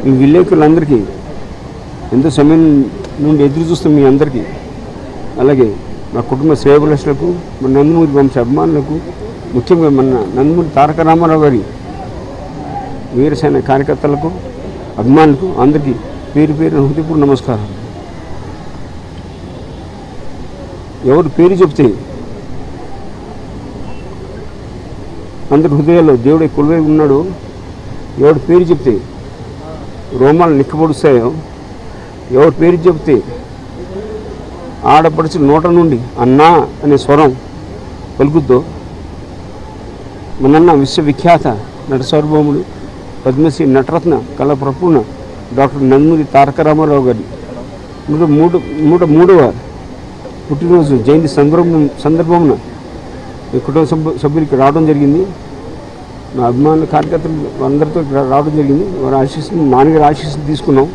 ఈ విలేకరులందరికీ ఎంతో సమయం నుండి ఎదురు చూస్తాం మీ అందరికీ, అలాగే మా కుటుంబ శ్రేయభిలాషులకు, మన నందమూరి వంశ అభిమానులకు, ముఖ్యంగా మన నందమూరి తారక రామారావు గారి వీరసేన కార్యకర్తలకు, అభిమానులకు అందరికీ పేరు పేరు హృదయపూర్వక నమస్కారం. ఎవరు పేరు చెప్తే అందరి హృదయాల్లో దేవుడే కొలువై ఉన్నాడు, ఎవరి పేరు చెప్తే రోమాలు నిక్కబొడుస్తాయో, ఎవరి పేరు చెప్తే ఆడపడిచి నోట నుండి అన్నా అనే స్వరం పలుకుద్దో మనన్న విశ్వవిఖ్యాత నట సార్వభౌముడు పద్మశ్రీ నటరత్న కళా ప్రపూర్ణ డాక్టర్ నందమూరి తారక రామారావు గారి 103వ పుట్టినరోజు జయంతి సందర్భమున మీ కుటుంబ సభ్యులకి రావడం జరిగింది. నా అభిమానుల కార్యకర్తలు అందరితో రావడం జరిగింది. వారి ఆశీస్సులు, నాన్నగారి ఆశీస్సులు తీసుకున్నాం.